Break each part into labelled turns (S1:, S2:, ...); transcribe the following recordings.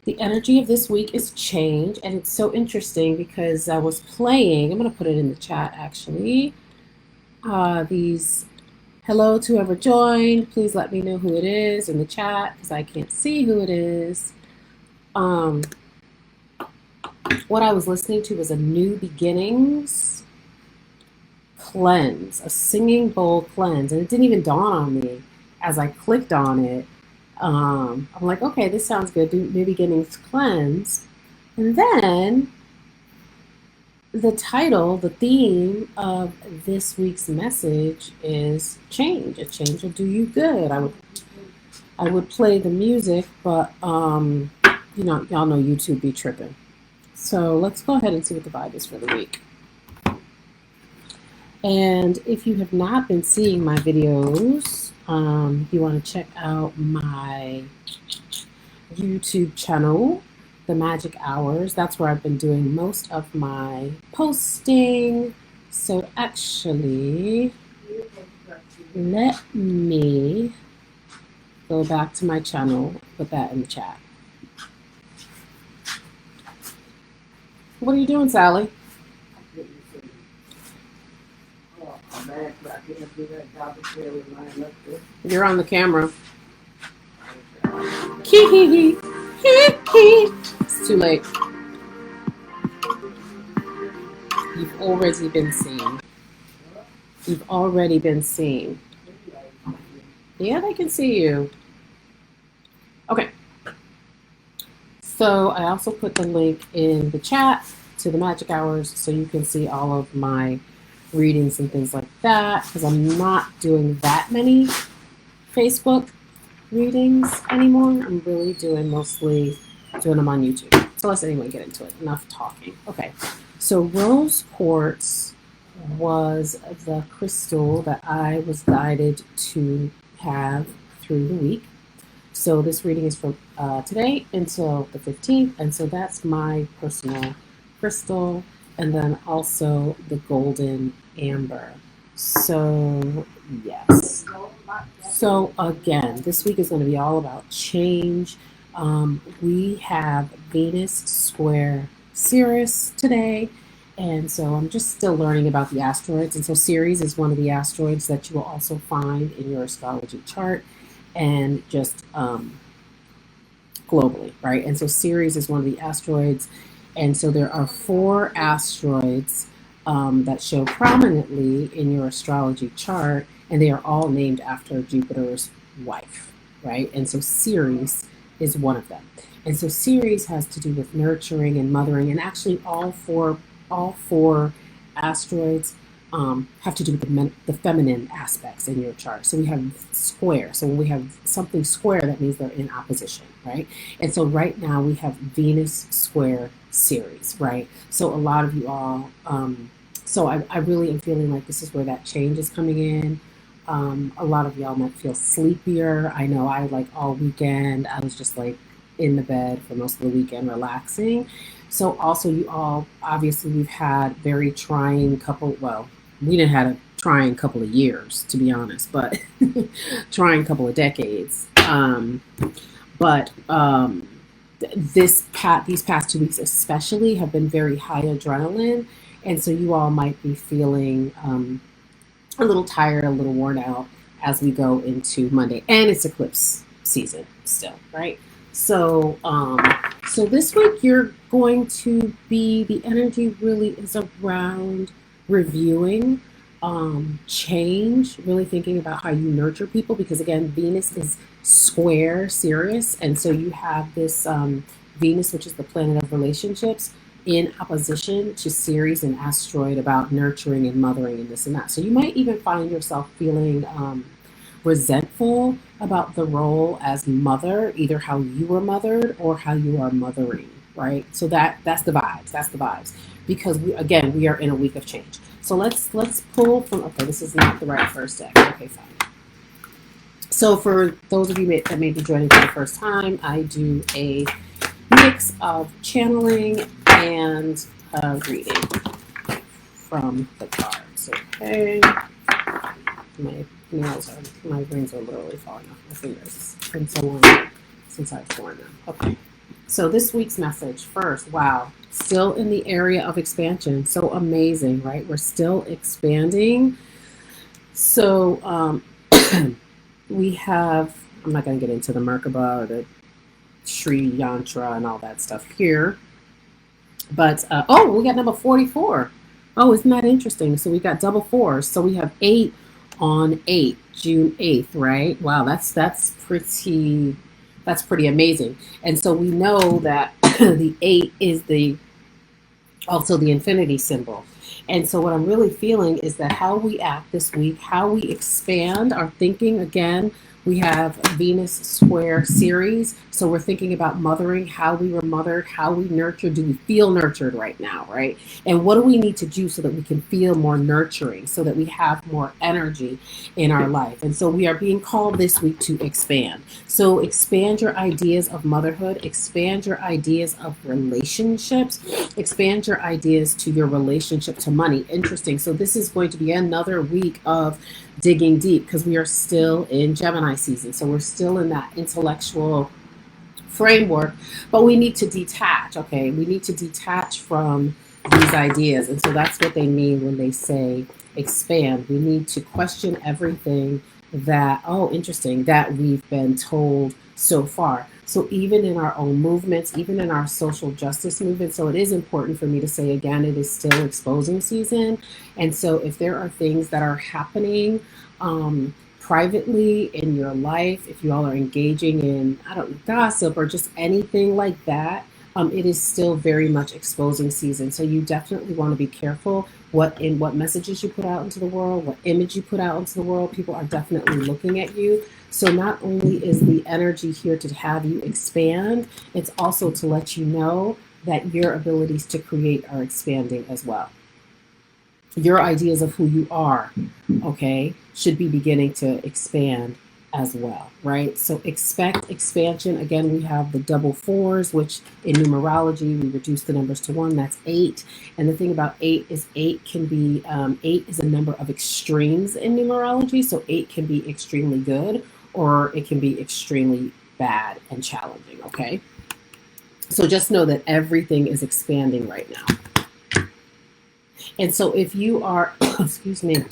S1: The energy of this week is change, and it's so interesting because I was playing, I'm going to put it in the chat actually, these hello to whoever joined. Please let me know who it is in the chat because I can't see who it is. What I was listening to was a New Beginnings cleanse, a singing bowl cleanse, and it didn't even dawn on me as I clicked on it. I'm like, okay, this sounds good. New Beginnings cleanse, and then the title, the theme of this week's message is change. A change will do you good. I would play the music, but y'all know YouTube be tripping. So let's go ahead and see what the vibe is for the week. And if you have not been seeing my videos, you want to check out my YouTube channel, The Magic Hours. That's where I've been doing most of my posting. So actually, let me go back to my channel, put that in the chat. What are you doing, Sally? You're on the camera. It's too late. You've already been seen. You've already been seen. Yeah, they can see you. Okay. So I also put the link in the chat to the Magic Hours so you can see all of my readings and things like that, because I'm not doing that many Facebook readings anymore. I'm really mostly doing them on YouTube. So let's anyway get into it. Enough talking. Okay, so rose quartz was the crystal that I was guided to have through the week. So this reading is from today until the 15th, and so that's my personal crystal, and then also the golden amber. So yes. So again, this week is going to be all about change. We have Venus square Ceres today, and so I'm just still learning about the asteroids. And so Ceres is one of the asteroids that you will also find in your astrology chart, and just globally, right? And so Ceres is one of the asteroids, and so there are 4 asteroids that show prominently in your astrology chart, and they are all named after Jupiter's wife, right? And so Ceres is one of them. And so Ceres has to do with nurturing and mothering, and actually all four asteroids have to do with the feminine aspects in your chart. So we have square. So when we have something square, that means they're in opposition, right? And so right now we have Venus square Ceres, right? So a lot of you all, so I really am feeling like this is where that change is coming in. A lot of y'all might feel sleepier. I know I all weekend, I was just in the bed for most of the weekend relaxing. So also you all, obviously we've had very trying we didn't have a trying couple of years, to be honest, but trying couple of decades. These past 2 weeks especially have been very high adrenaline, and so you all might be feeling a little tired, a little worn out as we go into Monday, and it's eclipse season still, right? So so this week you're going to be, the energy really is around reviewing, change, really thinking about how you nurture people, because again, Venus is square Ceres, and so you have this Venus, which is the planet of relationships, in opposition to Ceres, an asteroid about nurturing and mothering and this and that. So you might even find yourself feeling resentful about the role as mother, either how you were mothered or how you are mothering, right? So that's the vibes, because we are in a week of change. So let's pull from, okay, this is not the right first deck. Okay, fine. So for those of you that may be joining for the first time, I do a mix of channeling and reading from the cards. Okay. My brains are literally falling off my fingers. It's been so long since I've worn them. Okay. So this week's message first, wow, still in the area of expansion. So amazing, right? We're still expanding. So we have, I'm not going to get into the Merkaba or the Sri Yantra and all that stuff here. But, oh, we got number 44. Oh, isn't that interesting? So we got double fours. So we have 8 on 8, June 8th, right? Wow, that's pretty amazing. And so we know that the 8 is the also the infinity symbol. And so what I'm really feeling is that how we act this week, how we expand our thinking again. We have Venus square series. So we're thinking about mothering, how we were mothered, how we nurtured. Do we feel nurtured right now, right? And what do we need to do so that we can feel more nurturing, so that we have more energy in our life? And so we are being called this week to expand. So expand your ideas of motherhood, expand your ideas of relationships, expand your ideas to your relationship to money. Interesting. So this is going to be another week of digging deep because we are still in Gemini season. So we're still in that intellectual framework, but we need to detach, okay? We need to detach from these ideas. And so that's what they mean when they say expand. We need to question everything that, oh, interesting, that we've been told so far. So even in our own movements, even in our social justice movement, so it is important for me to say again, it is still exposing season. And so if there are things that are happening privately in your life, if you all are engaging in, I don't know, gossip or just anything like that, it is still very much exposing season. So you definitely want to be careful what messages you put out into the world, what image you put out into the world. People are definitely looking at you. So not only is the energy here to have you expand, it's also to let you know that your abilities to create are expanding as well. Your ideas of who you are, okay, should be beginning to expand as well, right? So expect expansion. Again, we have the double fours, which in numerology, we reduce the numbers to 1, that's 8. And the thing about 8 is 8 can be, 8 is a number of extremes in numerology. So 8 can be extremely good or it can be extremely bad and challenging, okay? So just know that everything is expanding right now. And so if you are, excuse me,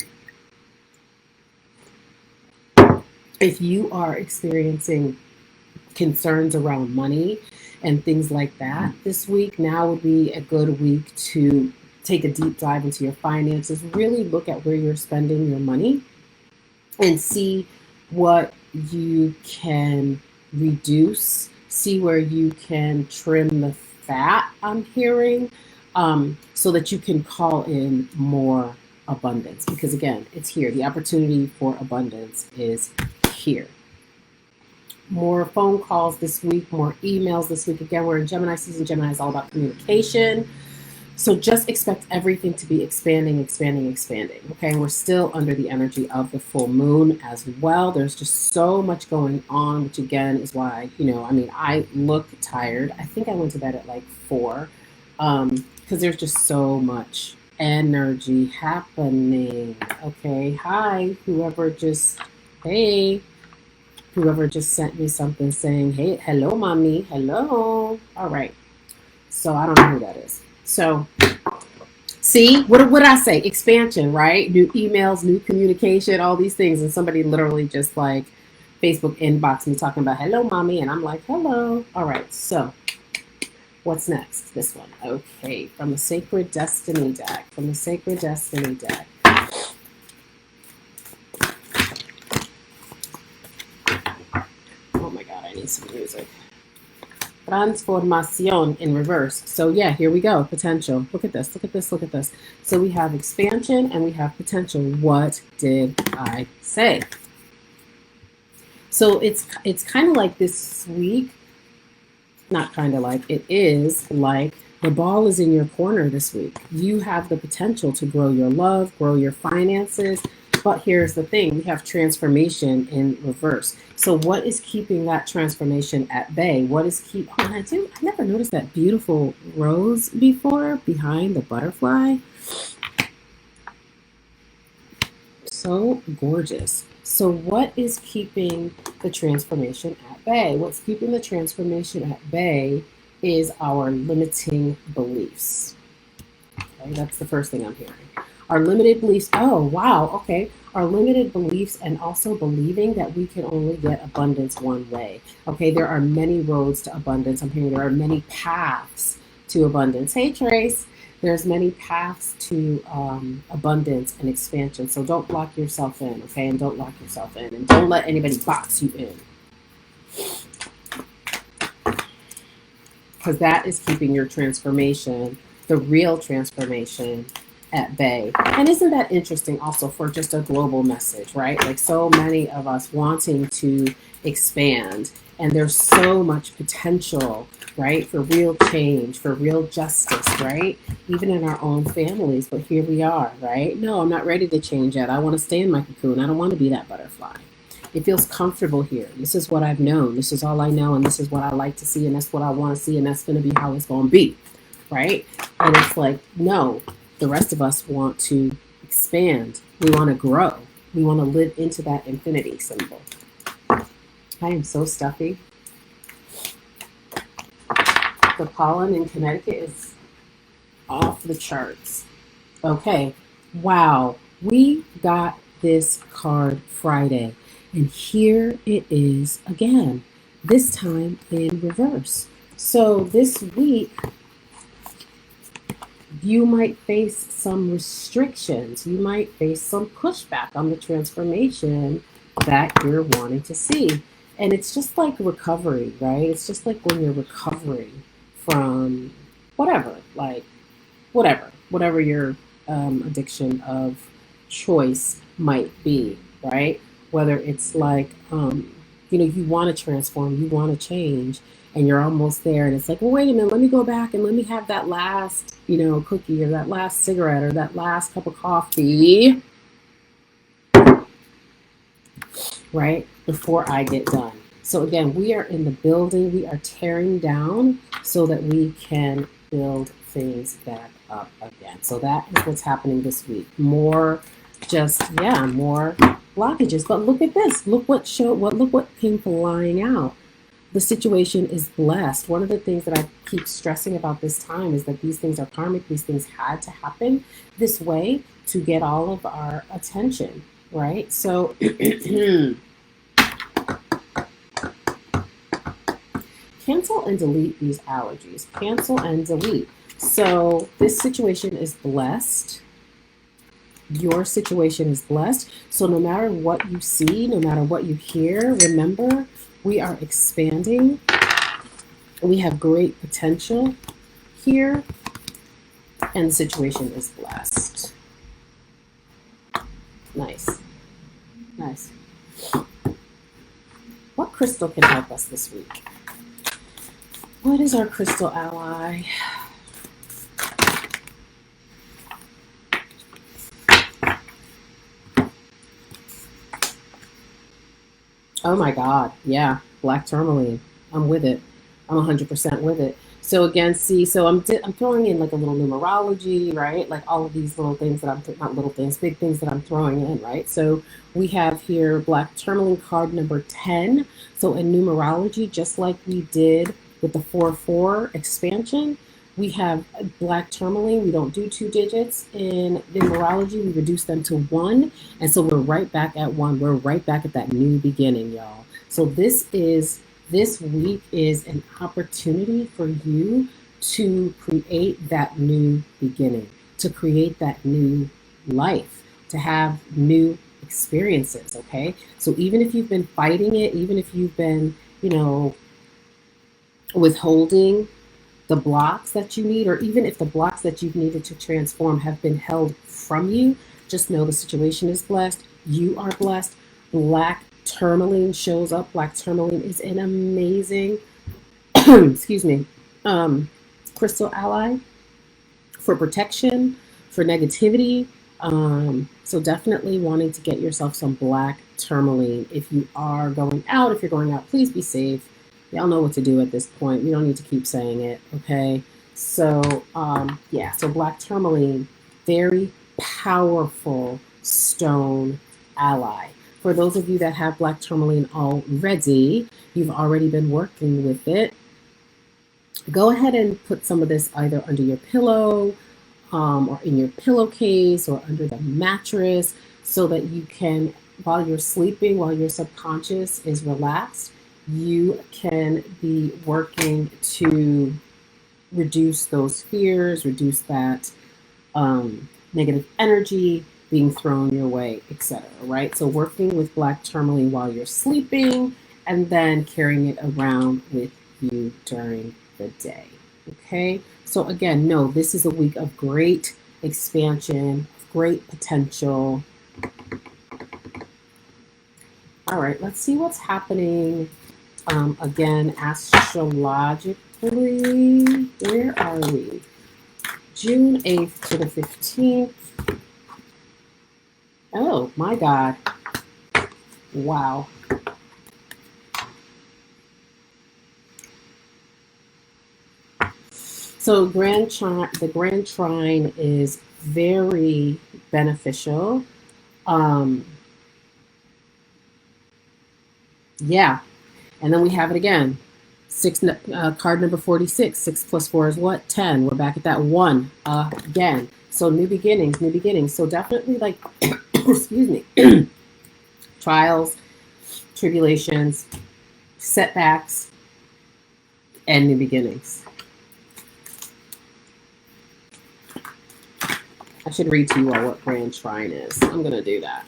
S1: if you are experiencing concerns around money and things like that this week, now would be a good week to take a deep dive into your finances, really look at where you're spending your money and see what you can reduce, see where you can trim the fat, I'm hearing, so that you can call in more abundance. Because again, it's here. The opportunity for abundance is here. More phone calls this week, more emails this week. Again, we're in Gemini season. Gemini is all about communication. So just expect everything to be expanding, expanding, expanding. Okay, we're still under the energy of the full moon as well. There's just so much going on, which again is why, I look tired. I think I went to bed at like 4, because there's just so much energy happening. Okay, hi, whoever just sent me something saying, hey, hello, mommy, hello. All right, so I don't know who that is. So, see, what did I say? Expansion, right? New emails, new communication, all these things. And somebody literally just like Facebook inboxed me talking about, hello, mommy. And I'm like, hello. All right. So, what's next? This one. Okay. From the Sacred Destiny deck. From the Sacred Destiny deck. Oh my God, I need some music. Transformación in reverse. So yeah, here we go. Potential. Look at this. Look at this. Look at this. So we have expansion and we have potential. What did I say? So it's kind of like this week. Not kind of like, it is like the ball is in your corner this week. You have the potential to grow your love, grow your finances. But here's the thing, we have transformation in reverse. So what is keeping that transformation at bay? What is I never noticed that beautiful rose before behind the butterfly. So gorgeous. So what is keeping the transformation at bay? What's keeping the transformation at bay is our limiting beliefs. Okay, that's the first thing I'm hearing. Our limited beliefs. Oh, wow. Okay. Our limited beliefs and also believing that we can only get abundance one way. Okay. There are many roads to abundance. I'm hearing there are many paths to abundance. Hey, Trace. There's many paths to abundance and expansion. So don't lock yourself in. Okay. And don't lock yourself in. And don't let anybody box you in. Because that is keeping your transformation, the real transformation, at bay. And isn't that interesting also for just a global message, right? Like so many of us wanting to expand, and there's so much potential, right, for real change, for real justice, right? Even in our own families, but here we are, right? No, I'm not ready to change yet. I want to stay in my cocoon. I don't want to be that butterfly. It feels comfortable here. This is what I've known. This is all I know, and this is what I like to see, and that's what I want to see, and that's going to be how it's going to be, right? And it's like, no, the rest of us want to expand. We want to grow. We want to live into that infinity symbol. I am so stuffy. The pollen in Connecticut is off the charts. Okay, wow. We got this card Friday. And here it is again, this time in reverse. So this week, you might face some restrictions. You might face some pushback on the transformation that you're wanting to see. And it's just like recovery, right? It's just like when you're recovering from whatever, like whatever your addiction of choice might be, right? Whether it's like, you want to transform, you want to change, and you're almost there, and it's like, well, wait a minute, let me go back and let me have that last, cookie or that last cigarette or that last cup of coffee, right? Before I get done. So again, we are in the building, we are tearing down so that we can build things back up again. So that is what's happening this week. More blockages. But look at this. Look what came flying out. The situation is blessed. One of the things that I keep stressing about this time is that these things are karmic. These things had to happen this way to get all of our attention, right? So cancel and delete these allergies. Cancel and delete. So this situation is blessed. Your situation is blessed. So no matter what you see, no matter what you hear, remember, we are expanding. We have great potential here, and the situation is blessed. Nice. Nice. What crystal can help us this week? What is our crystal ally? Oh my God. Yeah. Black tourmaline. I'm with it. I'm 100% with it. So again, see, so I'm throwing in like a little numerology, right? Like all of these little things that not little things, big things that I'm throwing in, right? So we have here black tourmaline card number 10. So in numerology, just like we did with the 4-4 expansion, we have black tourmaline. We don't do 2 digits. In numerology, we reduce them to 1. And so we're right back at 1. We're right back at that new beginning, y'all. So this week is an opportunity for you to create that new beginning, to create that new life, to have new experiences, okay? So even if you've been fighting it, even if you've been, withholding the blocks that you need, or even if the blocks that you've needed to transform have been held from you, just know the situation is blessed. You are blessed. Black tourmaline shows up. Black tourmaline is an amazing, excuse me, crystal ally for protection, for negativity. So definitely wanting to get yourself some black tourmaline. If you are going out, please be safe. Y'all know what to do at this point. We don't need to keep saying it, okay? So, so black tourmaline, very powerful stone ally. For those of you that have black tourmaline already, you've already been working with it. go ahead and put some of this either under your pillow, or in your pillowcase or under the mattress, so that you can, while you're sleeping, while your subconscious is relaxed, you can be working to reduce those fears, reduce that negative energy being thrown your way, etc. Right? So working with black tourmaline while you're sleeping, and then carrying it around with you during the day. Okay? So again, no, this is a week of great expansion, great potential. All right, let's see what's happening again astrologically. Where are we? June 8th to the 15th. Oh my God. Wow. So the Grand Trine is very beneficial. Yeah. And then we have it again. Card number 46. 6 plus 4 is what? 10. We're back at that 1 again. So new beginnings, new beginnings. So definitely like, excuse me, trials, tribulations, setbacks, and new beginnings. I should read to you all what Grand Trine is. I'm going to do that.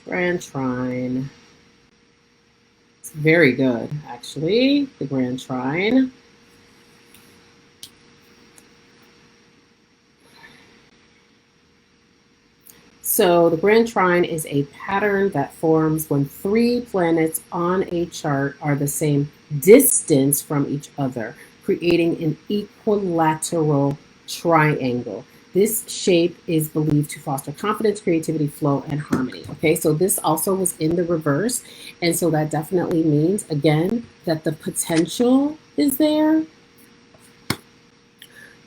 S1: Grand Trine. It's very good, actually, the Grand Trine. So the Grand Trine is a pattern that forms when 3 planets on a chart are the same distance from each other, creating an equilateral triangle. This shape is believed to foster confidence, creativity, flow, and harmony. Okay, so this also was in the reverse. And so that definitely means, again, that the potential is there,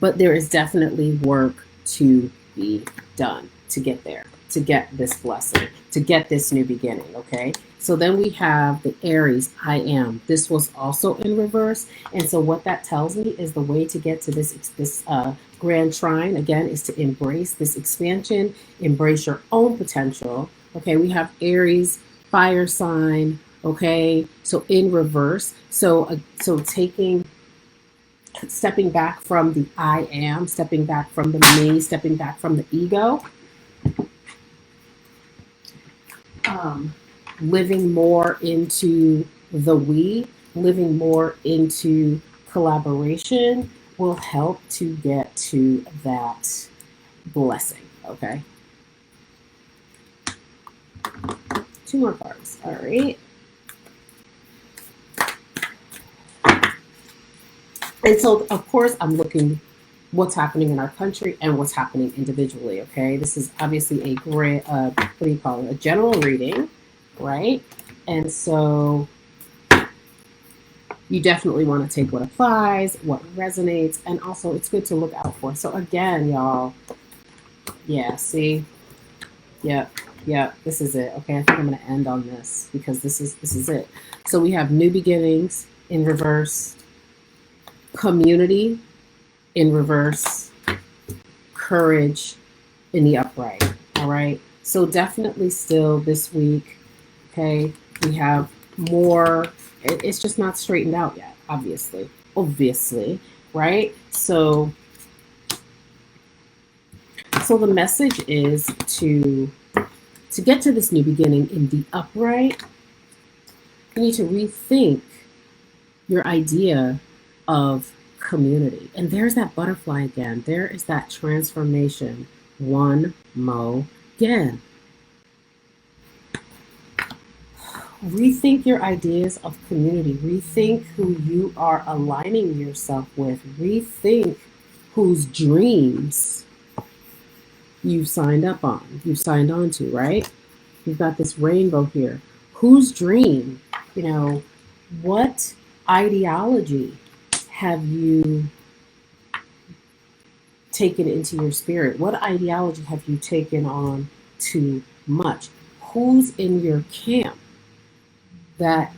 S1: but there is definitely work to be done to get there, to get this blessing, to get this new beginning. Okay, so then we have the Aries, I am. This was also in reverse. And so what that tells me is the way to get to this Grand Trine, again, is to embrace this expansion, embrace your own potential. Okay, we have Aries, fire sign. Okay, so in reverse. So stepping back from the I am, stepping back from the me, stepping back from the ego, living more into the we, living more into collaboration will help to get to that blessing. Okay. 2 more cards. All right. And so, of course, I'm looking what's happening in our country and what's happening individually. Okay, this is obviously a great, what do you call it? A general reading, right? And so you definitely want to take what applies, what resonates, and also it's good to look out for. So again, y'all, yeah, see, yep, this is it. Okay, I think I'm going to end on this because this is it. So we have new beginnings in reverse, community in reverse, courage in the upright. All right. So definitely still this week, okay, we have more. It's just not straightened out yet, obviously, right? So the message is to get to this new beginning in the upright, you need to rethink your idea of community. And there's that butterfly again. There is that transformation. One mo again. Rethink your ideas of community. Rethink who you are aligning yourself with. Rethink whose dreams you've signed up on, you've signed on to, right? You've got this rainbow here. Whose dream? You know, what ideology have you taken into your spirit? What ideology have you taken on too much? Who's in your camp that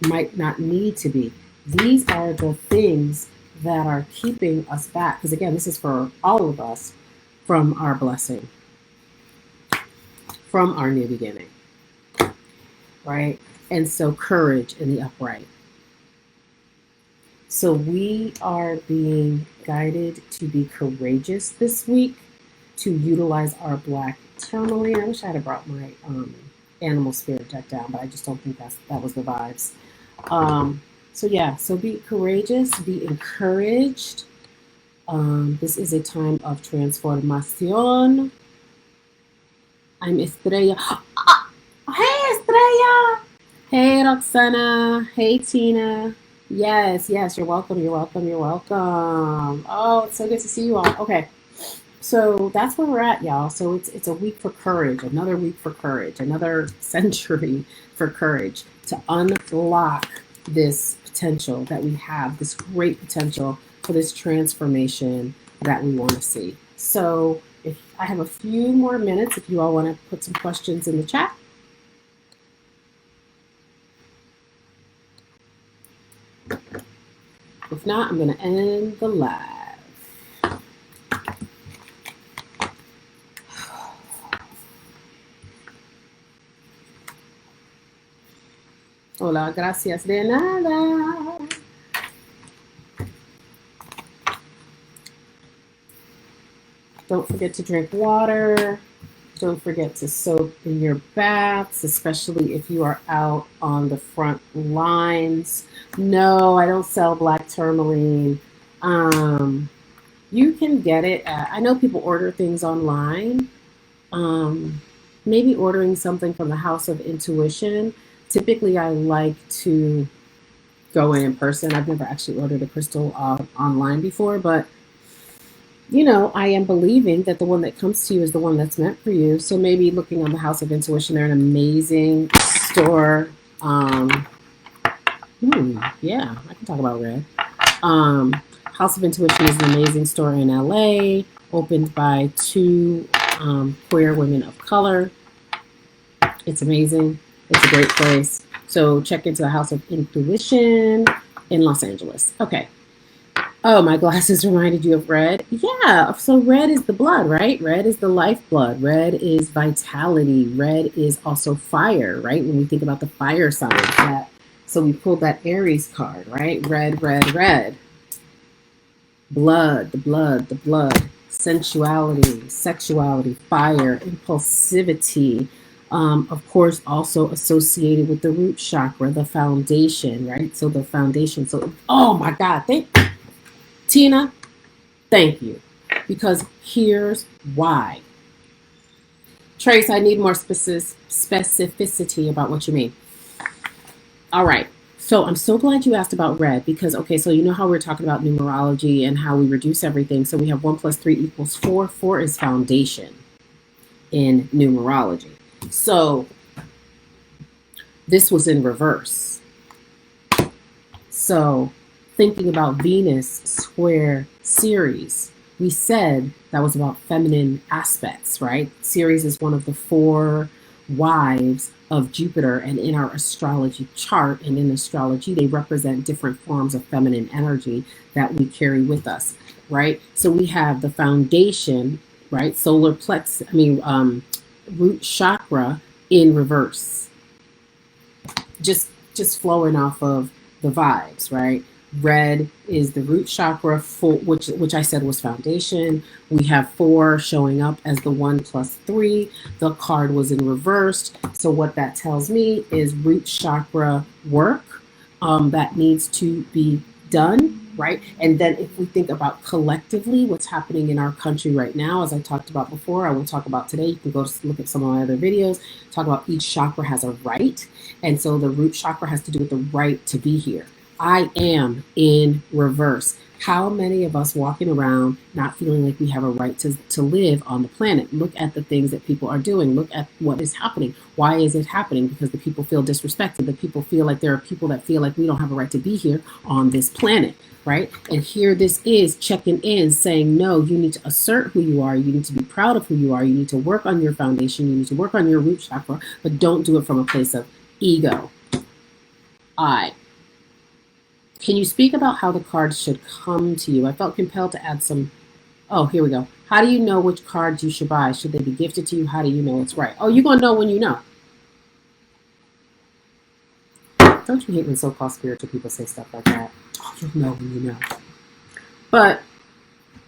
S1: might not need to be? These are the things that are keeping us back. Because again, this is for all of us, from our blessing, from our new beginning, right? And so courage in the upright. So we are being guided to be courageous this week, to utilize our black tourmaline. I wish I had brought my animal spirit deck down, but I just don't think that was the vibes. So yeah, so be courageous, be encouraged. This is a time of transformación. I'm Estrella. Hey, Estrella. Hey, Roxana. Hey, Tina. Yes, yes, you're welcome. You're welcome. You're welcome. Oh, it's so good to see you all. Okay. So that's where we're at, y'all. So it's a week for courage, another week for courage, another century for courage to unlock this potential that we have, this great potential for this transformation that we want to see. So if I have a few more minutes, if you all want to put some questions in the chat. If not, I'm going to end the live. Hola, gracias de nada. Don't forget to drink water. Don't forget to soak in your baths, especially if you are out on the front lines. No, I don't sell black tourmaline. You can get it I know people order things online. Maybe ordering something from the House of Intuition. Typically, I like to go in person. I've never actually ordered a crystal online before, but you know, I am believing that the one that comes to you is the one that's meant for you. So maybe looking on the House of Intuition, they're an amazing store. Yeah, I can talk about red. House of Intuition is an amazing store in LA, opened by two queer women of color. It's amazing. It's a great place. So check into the House of Intuition in Los Angeles. Okay. Oh, my glasses reminded you of red. Yeah, so red is the blood, right? Red is the lifeblood. Red is vitality. Red is also fire, right? When we think about the fire signs, so we pulled that Aries card, right? Red, red, red. Blood, the blood, the blood. Sensuality, sexuality, fire, impulsivity. Of course, also associated with the root chakra, the foundation, right? So the foundation. So, oh my God, Tina, thank you. Because here's why. Trace, I need more specificity about what you mean. All right. So I'm so glad you asked about red because, okay, so you know how we're talking about numerology and how we reduce everything. So we have 1 + 3 = 4. 4 is foundation in numerology. So this was in reverse. So thinking about Venus square Ceres, we said that was about feminine aspects, right? Ceres is one of the 4 wives of Jupiter, and in our astrology chart and in astrology, they represent different forms of feminine energy that we carry with us, right? So we have the foundation, right? Solar plexus, root chakra in reverse. Just flowing off of the vibes, right? Red is the root chakra, which I said was foundation. We have 4 showing up as the 1 + 3. The card was in reverse. So what that tells me is root chakra work that needs to be done, right? And then if we think about collectively what's happening in our country right now, as I talked about before, I will talk about today. You can go look at some of my other videos, talk about each chakra has a right. And so the root chakra has to do with the right to be here. I am in reverse. How many of us walking around not feeling like we have a right to live on the planet? Look at the things that people are doing. Look at what is happening. Why is it happening? Because the people feel disrespected. The people feel like there are people that feel like we don't have a right to be here on this planet, right? And here this is checking in, saying, no, you need to assert who you are. You need to be proud of who you are. You need to work on your foundation. You need to work on your root chakra, but don't do it from a place of ego. I. Can you speak about how the cards should come to you? I felt compelled to add some. Oh, here we go. How do you know which cards you should buy? Should they be gifted to you? How do you know it's right? Oh, you're going to know when you know. Don't you hate when so-called spiritual people say stuff like that? Oh, you'll know when you know. But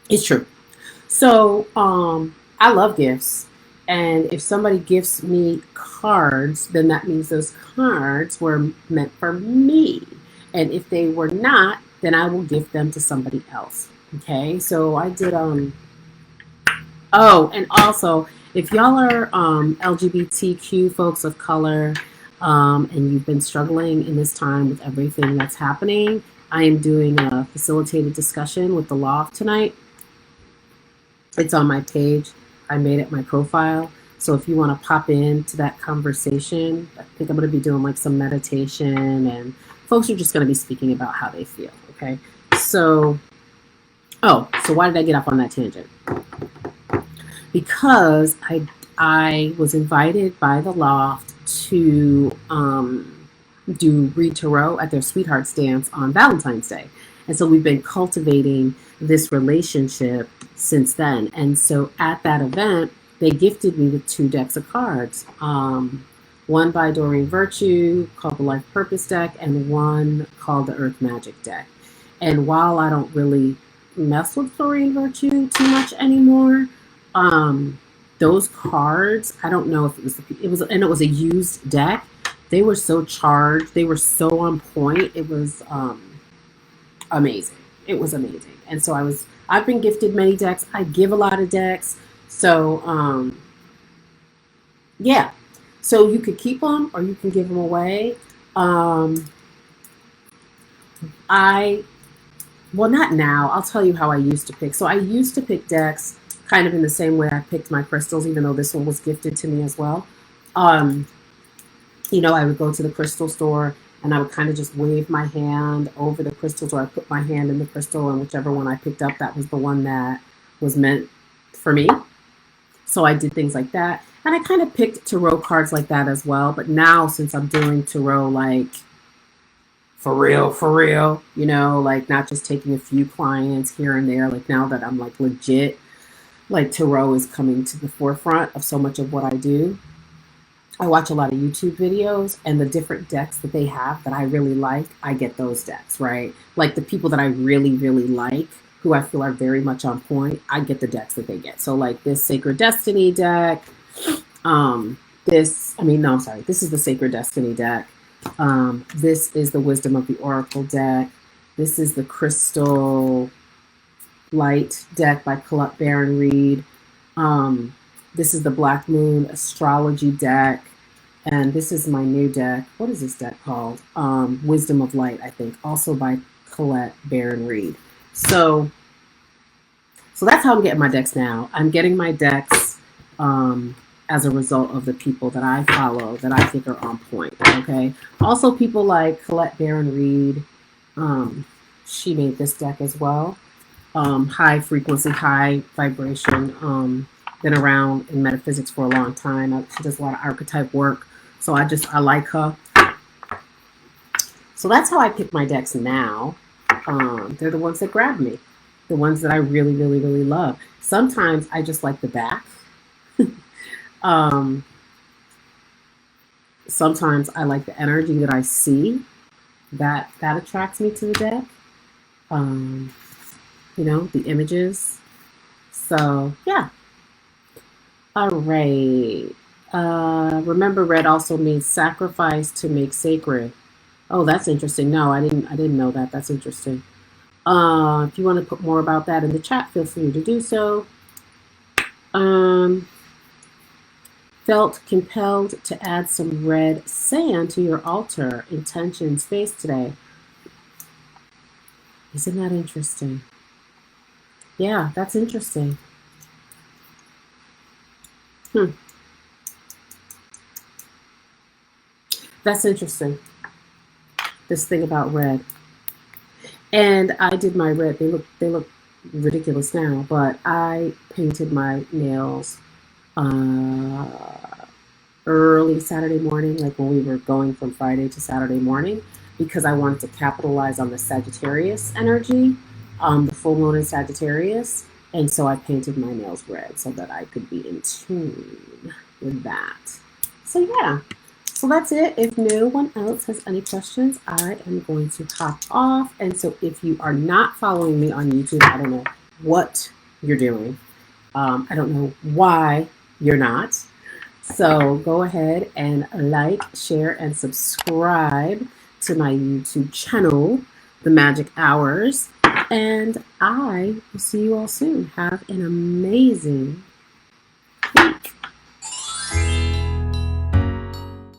S1: it's true. So I love gifts. And if somebody gifts me cards, then that means those cards were meant for me. And if they were not, then I will gift them to somebody else. Okay, so I did oh, and also if y'all are LGBTQ folks of color, and you've been struggling in this time with everything that's happening, I am doing a facilitated discussion with the Loft tonight. It's on my page. I made it my profile. So if you want to pop into that conversation, I think I'm going to be doing like some meditation, and folks are just going to be speaking about how they feel. Okay. So, so why did I get off on that tangent? Because I was invited by the Loft to do Read Tarot at their Sweethearts Dance on Valentine's Day. And so we've been cultivating this relationship since then. And so at that event, they gifted me with 2 decks of cards. One by Doreen Virtue called the Life Purpose deck, and one called the Earth Magic deck. And while I don't really mess with Doreen Virtue too much anymore, those cards, I don't know if it was a used deck. They were so charged. They were so on point. It was amazing. It was amazing. And so I've been gifted many decks. I give a lot of decks. So, yeah. So you could keep them or you can give them away. Well, not now. I'll tell you how I used to pick. So I used to pick decks kind of in the same way I picked my crystals, even though this one was gifted to me as well. I would go to the crystal store and I would kind of just wave my hand over the crystals, or I put my hand in the crystal, and whichever one I picked up, that was the one that was meant for me. So I did things like that. And I kind of picked tarot cards like that as well. But now, since I'm doing tarot like for real, like not just taking a few clients here and there, like now that I'm like legit, like tarot is coming to the forefront of so much of what I do. I watch a lot of YouTube videos, and the different decks that they have that I really like, I get those decks, right? Like the people that I really, really like, who I feel are very much on point, I get the decks that they get. So like this Sacred Destiny deck, this is the Sacred Destiny deck. This is the Wisdom of the Oracle deck. This is the Crystal Light deck by Colette Baron Reed. This is the Black Moon Astrology deck. And this is my new deck. What is this deck called? Wisdom of Light, I think. Also by Colette Baron Reed. So that's how I'm getting my decks now. I'm getting my decks as a result of the people that I follow that I think are on point. Okay. Also, people like Colette Baron Reed. She made this deck as well. High frequency, high vibration. Been around in metaphysics for a long time. She does a lot of archetype work. So I like her. So that's how I pick my decks now. They're the ones that grab me. The ones that I really, really, really love. Sometimes I just like the back. Sometimes I like the energy that I see. That attracts me to the deck. The images. So, yeah. All right. Remember, red also means sacrifice to make sacred. Oh, that's interesting. No, I didn't know that. That's interesting. If you want to put more about that in the chat, feel free to do so. Felt compelled to add some red sand to your altar intention space today. Isn't that interesting? Yeah, that's interesting. Hmm. That's interesting. This thing about red. And I did my red. They look ridiculous now, but I painted my nails uh, early Saturday morning, like when we were going from Friday to Saturday morning, because I wanted to capitalize on the Sagittarius energy, the full moon in Sagittarius. And so I painted my nails red so that I could be in tune with that. So, yeah. So that's it. If no one else has any questions, I am going to hop off. And so if you are not following me on YouTube, I don't know what you're doing. I don't know why you're not. So go ahead and like, share, and subscribe to my YouTube channel, The Magic Hours. And I will see you all soon. Have an amazing week.